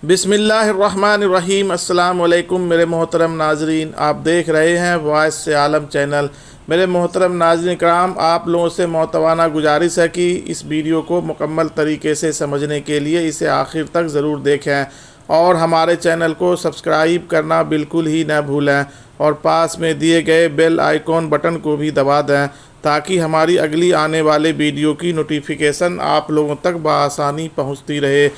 बिस्मिल्लाहिर्रहमानिर्रहीम। अस्सलाम वालेकुम मेरे मोहतरम नाजरीन, आप देख रहे हैं वॉइस से आलम चैनल। मेरे मोहतरम नाज़रीन कराम, आप लोगों से मोहतवाना गुजारिश है कि इस वीडियो को मुकम्मल तरीके से समझने के लिए इसे आखिर तक ज़रूर देखें और हमारे चैनल को सब्सक्राइब करना बिल्कुल ही न भूलें और पास में दिए गए बेल आइकॉन बटन को भी दबा दें ताकि हमारी अगली आने वाले वीडियो की नोटिफिकेशन आप लोगों तक बआसानी पहुंचती रहे।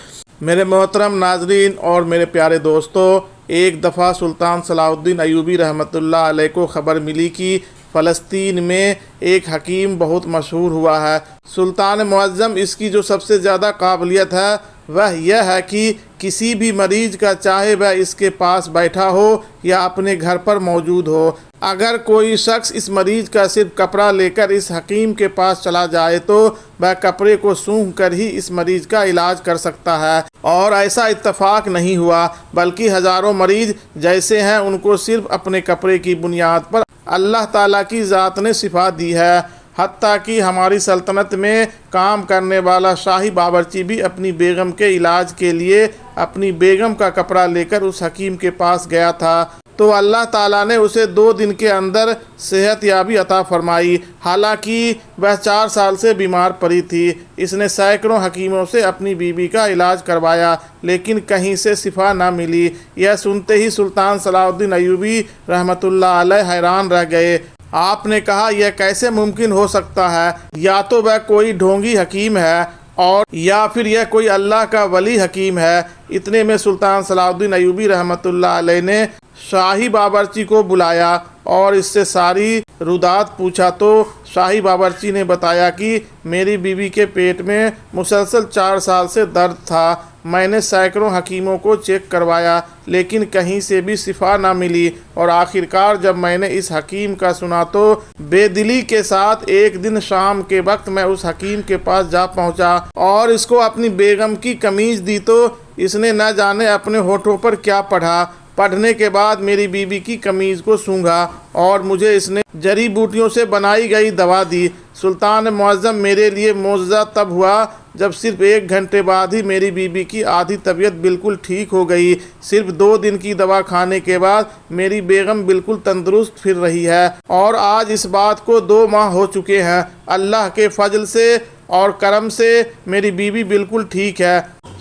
मेरे मोहतरम नाजरीन और मेरे प्यारे दोस्तों, एक दफ़ा सुल्तान सलाहुद्दीन अय्यूबी रहमतुल्लाह अलैह को ख़बर मिली कि फ़लस्तीन में एक हकीम बहुत मशहूर हुआ है। सुल्तान मुअज़्ज़म इसकी जो सबसे ज़्यादा काबिलियत है वह यह है कि किसी भी मरीज़ का, चाहे वह इसके पास बैठा हो या अपने घर पर मौजूद हो, अगर कोई शख्स इस मरीज़ का सिर्फ कपड़ा लेकर इस हकीम के पास चला जाए तो वह कपड़े को सूंघ कर ही इस मरीज़ का इलाज कर सकता है। और ऐसा इत्तफाक नहीं हुआ बल्कि हज़ारों मरीज़ जैसे हैं उनको सिर्फ अपने कपड़े की बुनियाद पर अल्लाह ताला की ज़ात ने शिफा दी है। हत्ता कि हमारी सल्तनत में काम करने वाला शाही बावर्ची भी अपनी बेगम के इलाज के लिए अपनी बेगम का कपड़ा लेकर उस हकीम के पास गया था तो अल्लाह ताला ने उसे 2 दिन के अंदर सेहत याबी अता फरमाई। हालांकि वह 4 साल से बीमार पड़ी थी। इसने सैकड़ों हकीमों से अपनी बीवी का इलाज करवाया लेकिन कहीं से शिफा ना मिली। यह सुनते ही सुल्तान सलाहुद्दीन अय्यूबी रहमतुल्लाह अलैह हैरान रह गए। आपने कहा, यह कैसे मुमकिन हो सकता है? या तो वह कोई ढोंगी हकीम है और या फिर यह कोई अल्लाह का वली हकीम है। इतने में सुल्तान सलाहुद्दीन अय्यूबी रहमतुल्लाह अलैह ने शाही बावर्ची को बुलाया और इससे सारी रुदात पूछा तो शाही बावर्ची ने बताया कि मेरी बीवी के पेट में मुसलसल 4 साल से दर्द था। मैंने सैकड़ों हकीमों को चेक करवाया लेकिन कहीं से भी शिफा ना मिली और आखिरकार जब मैंने इस हकीम का सुना तो बेदिली के साथ एक दिन शाम के वक्त मैं उस हकीम के पास जा पहुंचा और इसको अपनी बेगम की कमीज दी तो इसने न जाने अपने होठों पर क्या पढ़ा। पढ़ने के बाद मेरी बीवी की कमीज़ को सूंघा और मुझे इसने जड़ी बूटियों से बनाई गई दवा दी। सुल्तान मुअज़्ज़म, मेरे लिए मौजज़ा तब हुआ जब सिर्फ 1 घंटे बाद ही मेरी बीवी की आधी तबीयत बिल्कुल ठीक हो गई। सिर्फ 2 दिन की दवा खाने के बाद मेरी बेगम बिल्कुल तंदुरुस्त फिर रही है और आज इस बात को 2 माह हो चुके हैं। अल्लाह के फजल से और करम से मेरी बीवी बिल्कुल ठीक है।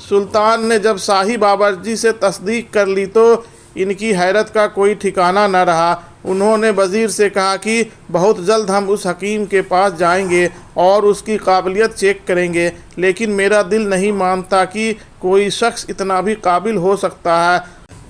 सुल्तान ने जब शाही बावर्ची से तस्दीक कर ली तो इनकी हैरत का कोई ठिकाना न रहा। उन्होंने वज़ीर से कहा कि बहुत जल्द हम उस हकीम के पास जाएंगे और उसकी काबिलियत चेक करेंगे, लेकिन मेरा दिल नहीं मानता कि कोई शख्स इतना भी काबिल हो सकता है।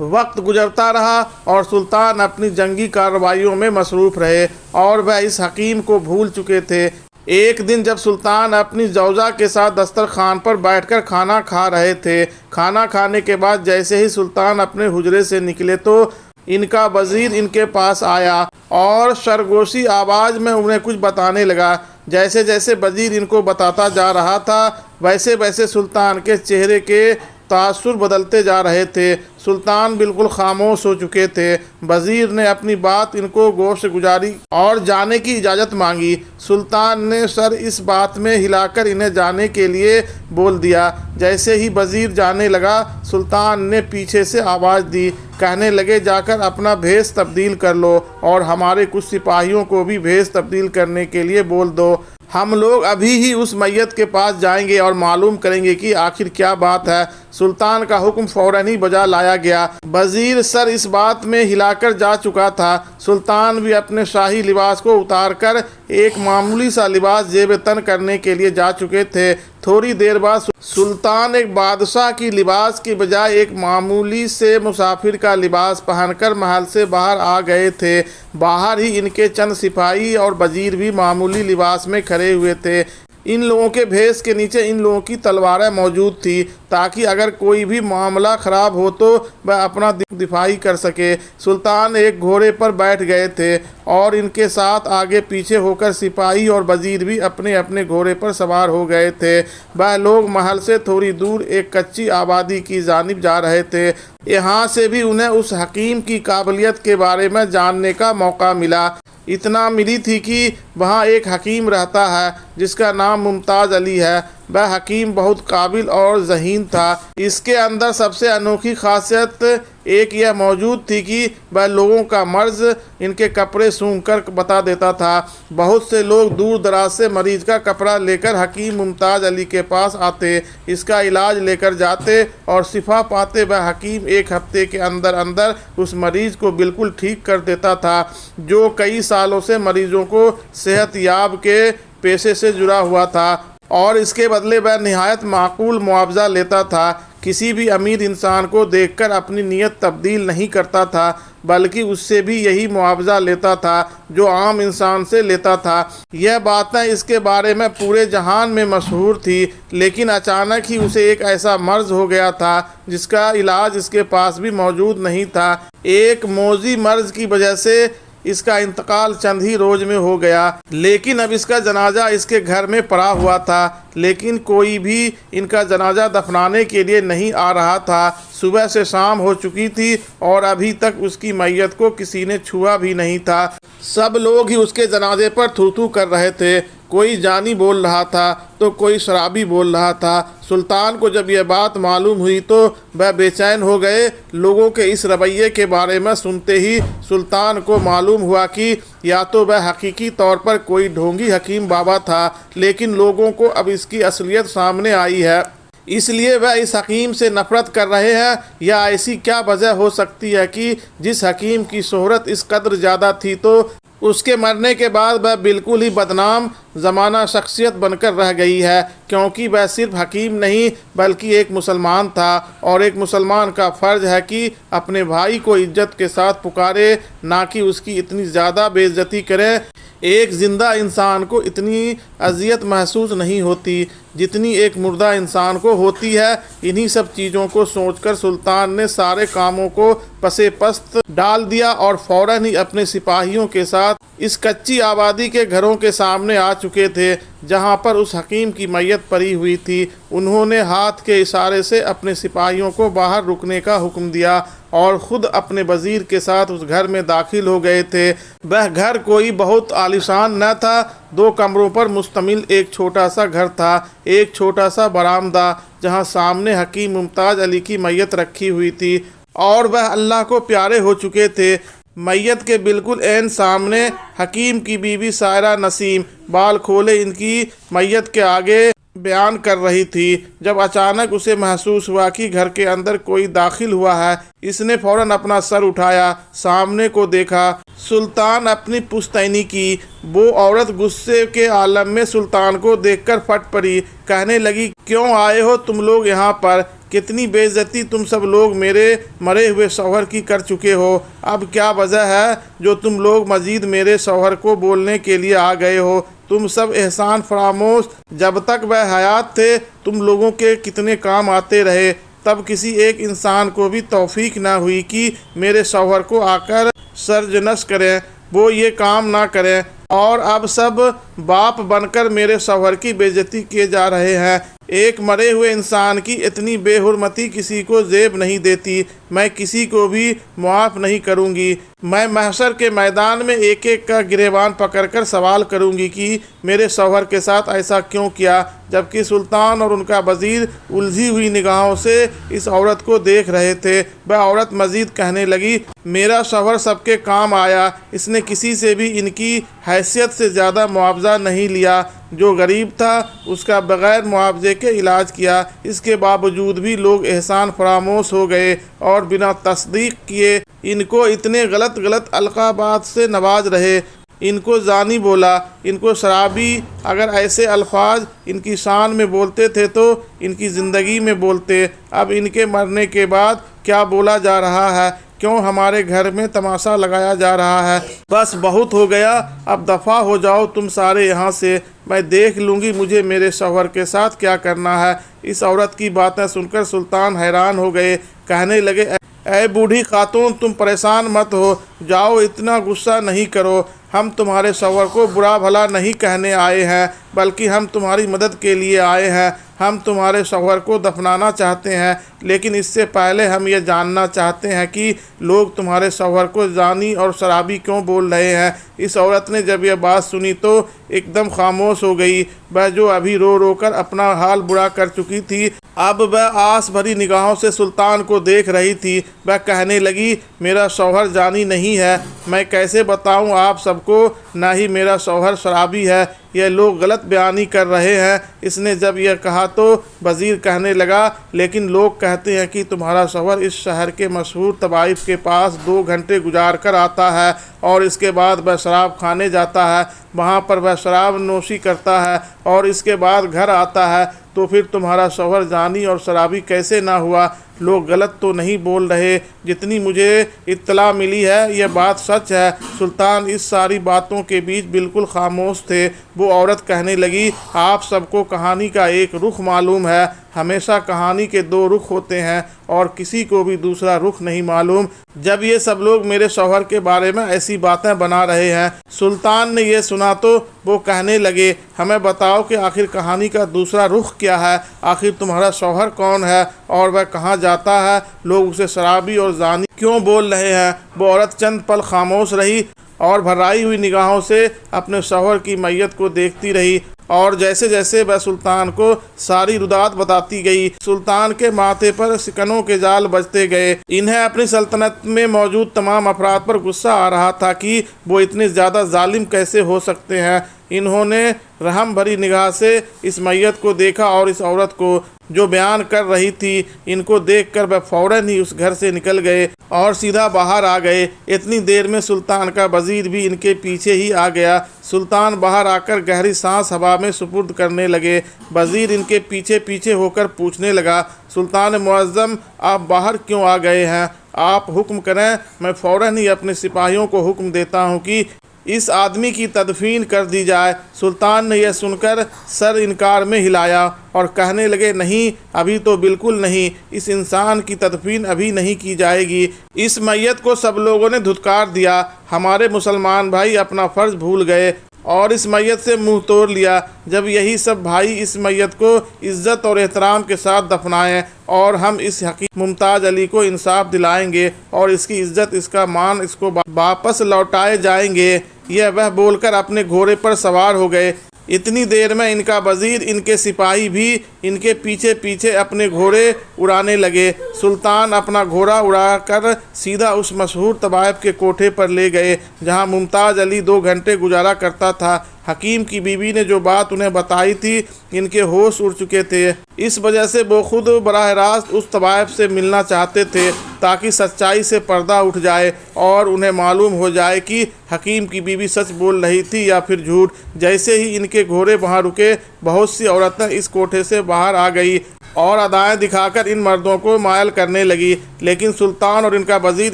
वक्त गुजरता रहा और सुल्तान अपनी जंगी कार्रवाइयों में मसरूफ़ रहे और वह इस हकीम को भूल चुके थे। एक दिन जब सुल्तान अपनी जौजा के साथ दस्तरखान पर बैठकर खाना खा रहे थे, खाना खाने के बाद जैसे ही सुल्तान अपने हुजरे से निकले तो इनका वज़ीर इनके पास आया और सरगोशी आवाज़ में उन्हें कुछ बताने लगा। जैसे जैसे वज़ीर इनको बताता जा रहा था वैसे वैसे सुल्तान के चेहरे के तासुर बदलते जा रहे थे। सुल्तान बिल्कुल खामोश हो चुके थे। वज़ीर ने अपनी बात इनको गोश गुजारी और जाने की इजाज़त मांगी। सुल्तान ने सर इस बात में हिलाकर इन्हें जाने के लिए बोल दिया। जैसे ही वज़ीर जाने लगा सुल्तान ने पीछे से आवाज़ दी, कहने लगे, जाकर अपना भेष तब्दील कर लो और हमारे कुछ सिपाहियों को भी भेष तब्दील करने के लिए बोल दो। हम लोग अभी ही उस मैयत के पास जाएंगे और मालूम करेंगे कि आखिर क्या बात है। सुल्तान का हुक्म फौरन ही बजा लाया गया। वज़ीर सर इस बात में हिलाकर जा चुका था। सुल्तान भी अपने शाही लिबास को उतारकर एक मामूली सा लिबास जेब तन करने के लिए जा चुके थे। थोड़ी देर बाद सुल्तान एक बादशाह की लिबास की बजाय एक मामूली से मुसाफिर का लिबास पहनकर महल से बाहर आ गए थे। बाहर ही इनके चंद सिपाही और वज़ीर भी मामूली लिबास में खड़े हुए थे। इन लोगों के भेष के नीचे इन लोगों की तलवारें मौजूद थी ताकि अगर कोई भी मामला ख़राब हो तो वह अपना दिफाई कर सके। सुल्तान एक घोड़े पर बैठ गए थे और इनके साथ आगे पीछे होकर सिपाही और वज़ीर भी अपने अपने घोड़े पर सवार हो गए थे। वह लोग महल से थोड़ी दूर एक कच्ची आबादी की जानिब जा रहे थे। यहाँ से भी उन्हें उस हकीम की काबिलियत के बारे में जानने का मौका मिला। इतना मिली थी कि وہاں ایک حکیم رہتا ہے جس کا نام ممتاز علی ہے۔ وہ حکیم بہت قابل اور ذہین تھا۔ اس کے اندر سب سے انوکھی خاصیت ایک یہ موجود تھی کہ وہ لوگوں کا مرض ان کے کپڑے سونگھ کر بتا دیتا تھا۔ بہت سے لوگ دور دراز سے مریض کا کپڑا لے کر حکیم ممتاز علی کے پاس آتے، اس کا علاج لے کر جاتے اور شفا پاتے۔ وہ حکیم ایک ہفتے کے اندر اندر اس مریض کو بالکل ٹھیک کر دیتا تھا جو کئی سالوں سے مریضوں کو صحت یاب کے پیشے سے جڑا ہوا تھا، اور اس کے بدلے وہ نہایت معقول معاوضہ لیتا تھا۔ کسی بھی امیر انسان کو دیکھ کر اپنی نیت تبدیل نہیں کرتا تھا، بلکہ اس سے بھی یہی معاوضہ لیتا تھا جو عام انسان سے لیتا تھا۔ یہ باتیں اس کے بارے میں پورے جہان میں مشہور تھی، لیکن اچانک ہی اسے ایک ایسا مرض ہو گیا تھا جس کا علاج اس کے پاس بھی موجود نہیں تھا۔ ایک موذی مرض کی وجہ سے اس کا انتقال چند ہی روز میں ہو گیا، لیکن اب اس کا جنازہ اس کے گھر میں پڑا ہوا تھا، لیکن کوئی بھی ان کا جنازہ دفنانے کے لیے نہیں آ رہا تھا۔ صبح سے شام ہو چکی تھی اور ابھی تک اس کی میت کو کسی نے چھوا بھی نہیں تھا۔ سب لوگ ہی اس کے جنازے پر تھو تھو کر رہے تھے، کوئی جانی بول رہا تھا تو کوئی شرابی بول رہا تھا۔ سلطان کو جب یہ بات معلوم ہوئی تو وہ بے چین ہو گئے۔ لوگوں کے اس رویے کے بارے میں سنتے ہی سلطان کو معلوم ہوا کہ یا تو وہ حقیقی طور پر کوئی ڈھونگی حکیم بابا تھا، لیکن لوگوں کو اب اس کی اصلیت سامنے آئی ہے، اس لیے وہ اس حکیم سے نفرت کر رہے ہیں، یا ایسی کیا وجہ ہو سکتی ہے کہ جس حکیم کی شہرت اس قدر زیادہ تھی تو اس کے مرنے کے بعد وہ بالکل ہی بدنام زمانہ شخصیت بن کر رہ گئی ہے، کیونکہ وہ صرف حکیم نہیں بلکہ ایک مسلمان تھا، اور ایک مسلمان کا فرض ہے کہ اپنے بھائی کو عزت کے ساتھ پکارے، نہ کہ اس کی اتنی زیادہ بے عزتی کرے۔ ایک زندہ انسان کو اتنی اذیت محسوس نہیں ہوتی جتنی ایک مردہ انسان کو ہوتی ہے۔ انہی سب چیزوں کو سوچ کر سلطان نے سارے کاموں کو پسے پست ڈال دیا اور فوراً ہی اپنے سپاہیوں کے ساتھ اس کچی آبادی کے گھروں کے سامنے آ چکے تھے جہاں پر اس حکیم کی میت پڑی ہوئی تھی۔ انہوں نے ہاتھ کے اشارے سے اپنے سپاہیوں کو باہر رکنے کا حکم دیا اور خود اپنے وزیر کے ساتھ اس گھر میں داخل ہو گئے تھے۔ وہ گھر کوئی بہت عالیشان نہ تھا، 2 کمروں پر مشتمل ایک چھوٹا سا گھر تھا۔ ایک چھوٹا سا برآمدہ جہاں سامنے حکیم ممتاز علی کی میت رکھی ہوئی تھی اور وہ اللہ کو پیارے ہو چکے تھے۔ میت کے بالکل عین سامنے حکیم کی بیوی سائرہ نسیم بال کھولے ان کی میت کے آگے بیان کر رہی تھی۔ جب اچانک اسے محسوس ہوا کہ گھر کے اندر کوئی داخل ہوا ہے، اس نے فوراً اپنا سر اٹھایا، سامنے کو دیکھا۔ سلطان اپنی پشتینی کی۔ وہ عورت غصے کے عالم میں سلطان کو دیکھ کر پھٹ پڑی، کہنے لگی، کیوں آئے ہو تم لوگ یہاں پر؟ کتنی بے عزتی تم سب لوگ میرے مرے ہوئے شوہر کی کر چکے ہو۔ اب کیا وجہ ہے جو تم لوگ مزید میرے شوہر کو بولنے کے لیے آ گئے ہو؟ تم سب احسان فراموش، جب تک وہ حیات تھے تم لوگوں کے کتنے کام آتے رہے، تب کسی ایک انسان کو بھی توفیق نہ ہوئی کہ میرے شوہر کو آ کر سرزنش کریں، وہ یہ کام نہ کریں، اور اب سب باپ بن کر میرے شوہر کی بے عزتی کیے جا رہے ہیں۔ ایک مرے ہوئے انسان کی اتنی بے حرمتی کسی کو زیب نہیں دیتی۔ میں کسی کو بھی معاف نہیں کروں گی۔ میں محشر کے میدان میں ایک ایک کا گریبان پکڑ کر سوال کروں گی کہ میرے شوہر کے ساتھ ایسا کیوں کیا، جبکہ سلطان اور ان کا وزیر الجھی ہوئی نگاہوں سے اس عورت کو دیکھ رہے تھے۔ وہ عورت مزید کہنے لگی، میرا شوہر سب کے کام آیا، اس نے کسی سے بھی ان کی حیثیت سے زیادہ معاوضہ نہیں لیا۔ جو غریب تھا اس کا بغیر معاوضے کے علاج کیا، اس کے باوجود بھی لوگ احسان فراموش ہو گئے اور بنا تصدیق کیے ان کو اتنے غلط القابات سے نواز رہے۔ ان کو زانی بولا، ان کو شرابی، اگر ایسے الفاظ ان کی شان میں بولتے تھے تو ان کی زندگی میں بولتے۔ اب ان کے مرنے کے بعد کیا بولا جا رہا ہے؟ کیوں ہمارے گھر میں تماشا لگایا جا رہا ہے؟ بس بہت ہو گیا، اب دفع ہو جاؤ تم سارے یہاں سے، میں دیکھ لوں گی مجھے میرے شوہر کے ساتھ کیا کرنا ہے۔ اس عورت کی باتیں سن کر سلطان حیران ہو گئے، کہنے لگے، اے بوڑھی خاتون، تم پریشان مت ہو جاؤ، اتنا غصہ نہیں کرو، ہم تمہارے شوہر کو برا بھلا نہیں کہنے آئے ہیں بلکہ ہم تمہاری مدد کے لیے آئے ہیں۔ ہم تمہارے شوہر کو دفنانا چاہتے ہیں، لیکن اس سے پہلے ہم یہ جاننا چاہتے ہیں کہ لوگ تمہارے شوہر کو زانی اور شرابی کیوں بول رہے ہیں۔ اس عورت نے جب یہ بات سنی تو ایک دم خاموش ہو گئی۔ وہ جو ابھی رو رو کر اپنا حال برا کر چکی تھی، اب وہ آس بھری نگاہوں سے سلطان کو دیکھ رہی تھی۔ وہ کہنے لگی، میرا شوہر زانی نہیں ہے، میں کیسے بتاؤں آپ سب کو، نہ ہی میرا شوہر شرابی ہے، یہ لوگ غلط بیانی کر رہے ہیں۔ اس نے جب یہ کہا تو وزیر کہنے لگا، لیکن لوگ کہتے ہیں کہ تمہارا شوہر اس شہر کے مشہور طوائف کے پاس 2 گھنٹے گزار کر آتا ہے اور اس کے بعد وہ شراب کھانے جاتا ہے، وہاں پر وہ شراب نوشی کرتا ہے اور اس کے بعد گھر آتا ہے، تو پھر تمہارا شوہر زانی اور شرابی کیسے نہ ہوا؟ لوگ غلط تو نہیں بول رہے، جتنی مجھے اطلاع ملی ہے یہ بات سچ ہے۔ سلطان اس ساری باتوں کے بیچ بالکل خاموش تھے۔ وہ عورت کہنے لگی، آپ سب کو کہانی کا ایک رخ معلوم ہے، ہمیشہ کہانی کے 2 رخ ہوتے ہیں اور کسی کو بھی دوسرا رخ نہیں معلوم۔ جب یہ سب لوگ میرے شوہر کے بارے میں ایسی باتیں بنا رہے ہیں۔ سلطان نے یہ سنا تو وہ کہنے لگے، ہمیں بتاؤ کہ آخر کہانی کا دوسرا رخ کیا ہے، آخر تمہارا شوہر کون ہے اور وہ کہاں جاتا ہے، لوگ اسے شرابی اور زانی کیوں بول رہے ہیں؟ وہ عورت چند پل خاموش رہی اور بھرائی ہوئی نگاہوں سے اپنے شوہر کی میت کو دیکھتی رہی، اور جیسے جیسے وہ سلطان کو ساری ردات بتاتی گئی، سلطان کے ماتھے پر سکنوں کے جال بجتے گئے۔ انہیں اپنی سلطنت میں موجود تمام افراد پر غصہ آ رہا تھا کہ وہ اتنے زیادہ ظالم کیسے ہو سکتے ہیں۔ انہوں نے رحم بھری نگاہ سے اس میت کو دیکھا اور اس عورت کو جو بیان کر رہی تھی، ان کو دیکھ کر وہ فوراً ہی اس گھر سے نکل گئے اور سیدھا باہر آ گئے۔ اتنی دیر میں سلطان کا وزیر بھی ان کے پیچھے ہی آ گیا۔ سلطان باہر آ کر گہری سانس ہوا میں سپرد کرنے لگے۔ وزیر ان کے پیچھے پیچھے ہو کر پوچھنے لگا، سلطان معظم، آپ باہر کیوں آ گئے ہیں؟ آپ حکم کریں، میں فوراً ہی اپنے سپاہیوں کو حکم دیتا ہوں کہ اس آدمی کی تدفین کر دی جائے۔ سلطان نے یہ سن کر سر انکار میں ہلایا اور کہنے لگے، نہیں، ابھی تو بالکل نہیں، اس انسان کی تدفین ابھی نہیں کی جائے گی۔ اس میت کو سب لوگوں نے دھتکار دیا۔ ہمارے مسلمان بھائی اپنا فرض بھول گئے اور اس میت سے منہ توڑ لیا۔ جب یہی سب بھائی اس میت کو عزت اور احترام کے ساتھ دفنائیں اور ہم اس حقیقی ممتاز علی کو انصاف دلائیں گے اور اس کی عزت، اس کا مان، اس کو واپس لوٹائے جائیں گے۔ یہ وہ بول کر اپنے گھوڑے پر سوار ہو گئے۔ اتنی دیر میں ان کا وزیر، ان کے سپاہی بھی ان کے پیچھے پیچھے اپنے گھوڑے اڑانے لگے۔ سلطان اپنا گھوڑا اڑا کر سیدھا اس مشہور طوائف کے کوٹھے پر لے گئے جہاں ممتاز علی 2 گھنٹے گزارا کرتا تھا۔ حکیم کی بیوی نے جو بات انہیں بتائی تھی، ان کے ہوش اڑ چکے تھے، اس وجہ سے وہ خود براہ راست اس طوائف سے ملنا چاہتے تھے تاکہ سچائی سے پردہ اٹھ جائے اور انہیں معلوم ہو جائے کہ حکیم کی بیوی سچ بول رہی تھی یا پھر جھوٹ۔ جیسے ہی ان کے گھوڑے وہاں رکے، بہت سی عورتیں اس کوٹھے سے باہر آ گئی اور ادائیں دکھا کر ان مردوں کو مائل کرنے لگی، لیکن سلطان اور ان کا وزیر،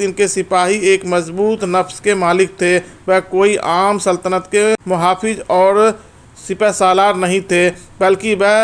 ان کے سپاہی ایک مضبوط نفس کے مالک تھے۔ وہ کوئی عام سلطنت کے محافظ اور سپہ سالار نہیں تھے، بلکہ وہ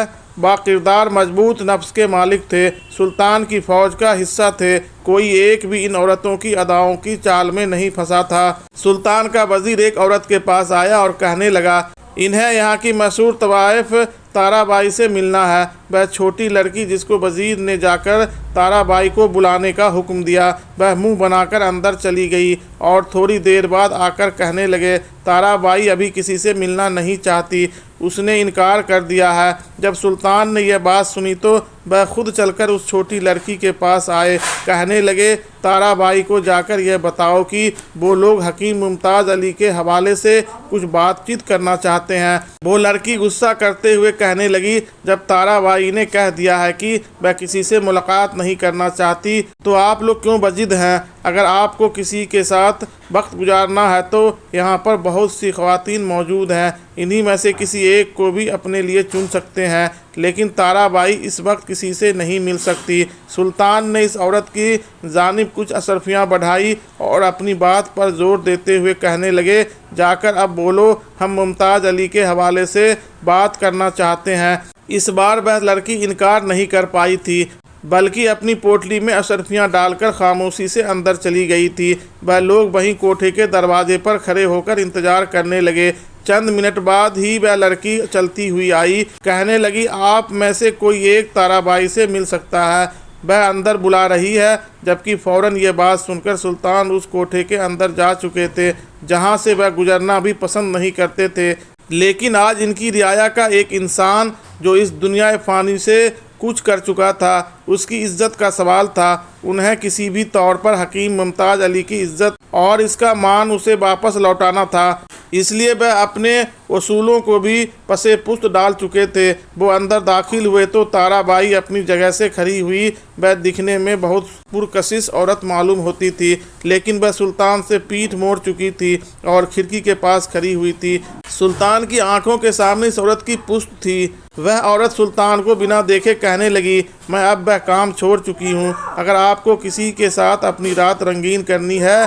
باکردار مضبوط نفس کے مالک تھے، سلطان کی فوج کا حصہ تھے۔ کوئی ایک بھی ان عورتوں کی اداؤں کی چال میں نہیں پھنسا تھا۔ سلطان کا وزیر ایک عورت کے پاس آیا اور کہنے لگا، انہیں یہاں کی مشہور طوائف تارا بائی سے ملنا ہے۔ وہ چھوٹی لڑکی جس کو وزیر نے جا کر تارا بائی کو بلانے کا حکم دیا، وہ منہ بنا کر اندر چلی گئی اور تھوڑی دیر بعد آ کر کہنے لگے، تارا بائی ابھی کسی سے ملنا نہیں چاہتی، اس نے انکار کر دیا ہے۔ جب سلطان نے یہ بات سنی تو وہ خود چل کر اس چھوٹی لڑکی کے پاس آئے، کہنے لگے، تارا بائی کو جا کر یہ بتاؤ کہ وہ لوگ حکیم ممتاز علی کے حوالے سے کچھ بات چیت کرنا چاہتے ہیں۔ وہ لڑکی غصہ کرتے ہوئے کہنے لگی، جب تارا بائی نے کہہ دیا ہے کہ وہ کسی سے ملاقات نہیں کرنا چاہتی تو آپ لوگ کیوں بضد ہیں؟ اگر آپ کو کسی کے ساتھ وقت گزارنا ہے تو یہاں پر بہت سی خواتین موجود ہیں، انہی میں سے کسی ایک کو بھی اپنے لیے چن سکتے ہیں، لیکن تارا بائی اس وقت کسی سے نہیں مل سکتی۔ سلطان نے اس عورت کی جانب کچھ اشرفیاں بڑھائی اور اپنی بات پر زور دیتے ہوئے کہنے لگے، جا کر اب بولو، ہم ممتاز علی کے حوالے سے بات کرنا چاہتے ہیں۔ اس بار وہ لڑکی انکار نہیں کر پائی تھی، بلکہ اپنی پوٹلی میں اشرفیاں ڈال کر خاموشی سے اندر چلی گئی تھی۔ وہ لوگ وہیں کوٹھے کے دروازے پر کھڑے ہو کر انتظار کرنے لگے۔ चंद मिनट बाद ही वह लड़की चलती हुई आई। कहने लगी, आप में से कोई एक ताराबाई से मिल सकता है, वह अंदर बुला रही है। जबकि फौरन ये बात सुनकर सुल्तान उस कोठे के अंदर जा चुके थे जहाँ से वह गुजरना भी पसंद नहीं करते थे। लेकिन आज इनकी रियाया का एक इंसान जो इस दुनिया फ़ानी से कुछ कर चुका था, उसकी इज्जत का सवाल था। उन्हें किसी भी तौर पर हकीम मुमताज़ अली की इज्जत और इसका मान उसे वापस लौटाना था। इसलिए वह अपने उसूलों को भी पसे पुस्त डाल चुके थे। वो अंदर दाखिल हुए तो ताराबाई अपनी जगह से खड़ी हुई। वह दिखने में बहुत पुरकशिश औरत मालूम होती थी, लेकिन वह सुल्तान से पीठ मोड़ चुकी थी और खिड़की के पास खड़ी हुई थी। सुल्तान की आंखों के सामने इस औरत की पुश्त थी। वह औरत सुल्तान को बिना देखे कहने लगी, मैं अब वह काम छोड़ चुकी हूँ। अगर आपको किसी के साथ अपनी रात रंगीन करनी है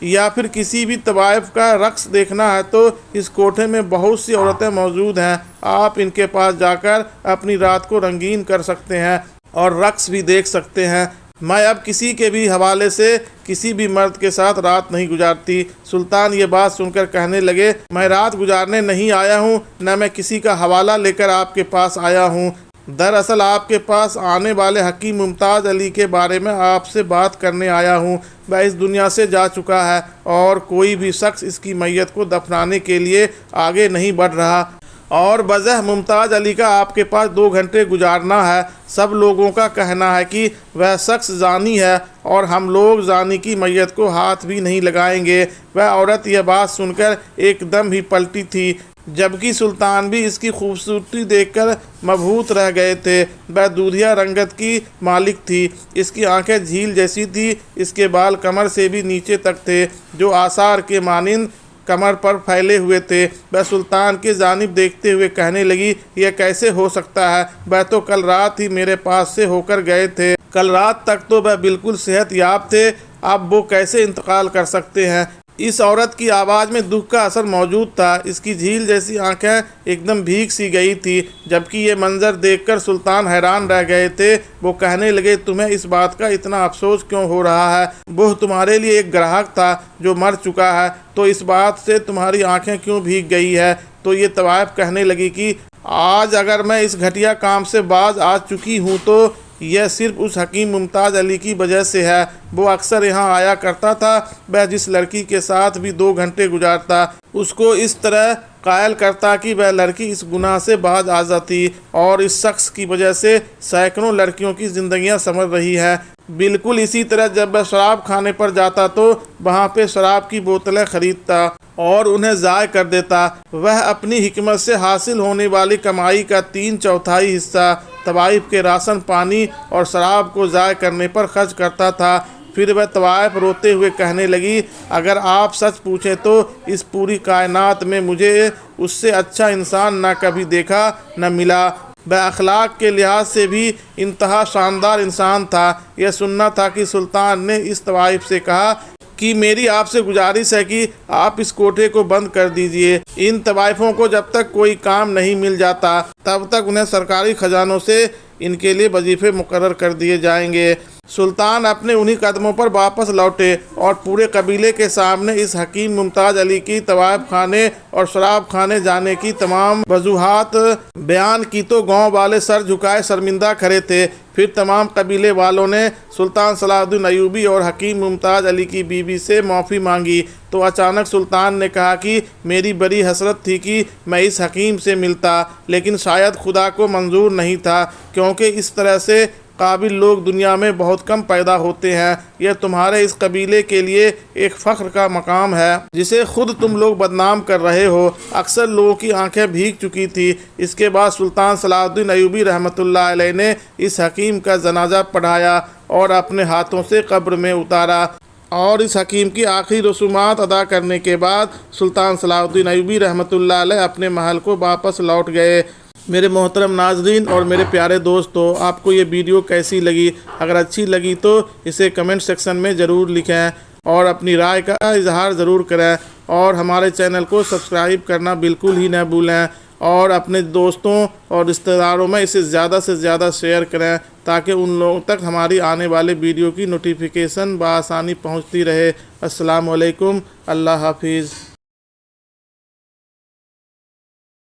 या फिर किसी भी तवाइफ का रक्स देखना है तो इस कोठे में बहुत सी औरतें मौजूद हैं। आप इनके पास जाकर अपनी रात को रंगीन कर सकते हैं और रक्स भी देख सकते हैं। मैं अब किसी के भी हवाले से किसी भी मर्द के साथ रात नहीं गुजारती। सुल्तान ये बात सुनकर कहने लगे, मैं रात गुजारने नहीं आया हूँ, न मैं किसी का हवाला लेकर आपके पास आया हूँ। दरअसल आपके पास आने वाले हकीम मुमताज़ अली के बारे में आपसे बात करने आया हूँ। वह इस दुनिया से जा चुका है और कोई भी शख्स इसकी मैयत को दफनाने के लिए आगे नहीं बढ़ रहा और बज़ह मुमताज़ अली का आपके पास 2 घंटे गुजारना है। सब लोगों का कहना है कि वह शख्स जानी है और हम लोग जानी की मैयत को हाथ भी नहीं लगाएंगे। वह औरत यह बात सुनकर एकदम ही पलटी थी, जबकि सुल्तान भी इसकी खूबसूरती देखकर मबहूत रह गए थे। वह दूधिया रंगत की मालिक थी। इसकी आंखें झील जैसी थी। इसके बाल कमर से भी नीचे तक थे, जो आसार के मानिंद कमर पर फैले हुए थे। वह सुल्तान की जानिब देखते हुए कहने लगी, यह कैसे हो सकता है? वह तो कल रात ही मेरे पास से होकर गए थे। कल रात तक तो वह बिल्कुल सेहतयाब थे, अब वो कैसे इंतकाल कर सकते हैं? इस औरत की आवाज़ में दुख का असर मौजूद था। इसकी झील जैसी आंखें एकदम भीग सी गई थी। जबकि ये मंजर देखकर सुल्तान हैरान रह गए थे। वो कहने लगे, तुम्हें इस बात का इतना अफसोस क्यों हो रहा है? वो तुम्हारे लिए एक ग्राहक था जो मर चुका है, तो इस बात से तुम्हारी आंखें क्यों भीग गई है? तो ये तवाइफ कहने लगी कि आज अगर मैं इस घटिया काम से बाज आ चुकी हूँ तो यह सिर्फ उस हकीम मुमताज़ अली की वजह से है। वो अक्सर यहाँ आया करता था। वह जिस लड़की के साथ भी 2 घंटे गुजारता, उसको इस तरह कायल करता कि वह लड़की इस गुनाह से बाज आ जाती और इस शख्स की वजह से सैकड़ों लड़कियों की ज़िंदगियाँ संवर रही हैं। बिल्कुल इसी तरह जब वह शराब खाने पर जाता तो वहाँ पे शराब की बोतलें खरीदता और उन्हें ज़ाय कर देता। वह अपनी हिकमत से हासिल होने वाली कमाई का 3/4 हिस्सा तवाइफ के राशन पानी और शराब को ज़ाय करने पर खर्च करता था। फिर वह तवाइफ रोते हुए कहने लगी, अगर आप सच पूछें तो इस पूरी कायनात में मुझे उससे अच्छा इंसान न कभी देखा न मिला। वह अखलाक के लिहाज से भी इंतहा शानदार इंसान था। यह सुनना था कि सुल्तान ने इस तवाइफ से कहा कि मेरी आपसे गुजारिश है कि आप इस कोठे को बंद कर दीजिए। इन तवाइफों को जब तक कोई काम नहीं मिल जाता तब तक उन्हें सरकारी खजानों से इनके लिए वजीफे मुकर्रर कर दिए जाएंगे। सुल्तान अपने उन्हीं कदमों पर वापस लौटे और पूरे कबीले के सामने इस हकीम मुमताज़ अली की तवाइफ खाने और शराब खाने जाने की तमाम वजूहात बयान की तो गांव वाले सर झुकाए शर्मिंदा खड़े थे। फिर तमाम कबीले वालों ने सुल्तान सलाहुद्दीन अयूबी और हकीम मुमताज़ अली की बीवी से माफ़ी मांगी तो अचानक सुल्तान ने कहा कि मेरी बड़ी हसरत थी कि मैं इस हकीम से मिलता, लेकिन शायद खुदा को मंजूर नहीं था, क्योंकि इस तरह से काबिल लोग दुनिया में बहुत कम पैदा होते हैं। यह तुम्हारे इस कबीले के लिए एक फ़ख्र का मकाम है जिसे खुद तुम लोग बदनाम कर रहे हो। अक्सर लोगों की आंखें भीग चुकी थी। इसके बाद सुल्तान सलाहुद्दीन अयूबी रहमतुल्लाह अलैह ने इस हकीम का जनाजा पढ़ाया और अपने हाथों से कब्र में उतारा और इस हकीम की आखिरी रसूमात अदा करने के बाद सुल्तान सलाहुद्दीन अयूबी रहमतुल्लाह अलैह अपने महल को वापस लौट गए। मेरे मोहतरम नाजरीन और मेरे प्यारे दोस्तों, आपको ये वीडियो कैसी लगी? अगर अच्छी लगी तो इसे कमेंट सेक्शन में ज़रूर लिखें और अपनी राय का इजहार ज़रूर करें और हमारे चैनल को सब्सक्राइब करना बिल्कुल ही न भूलें और अपने दोस्तों और रिश्तेदारों में इसे ज़्यादा से ज़्यादा शेयर करें ताकि उन लोगों तक हमारी आने वाले वीडियो की नोटिफिकेशन बआसानी पहुंचती रहे। अस्सलाम वालेकुम, अल्लाह हाफिज़।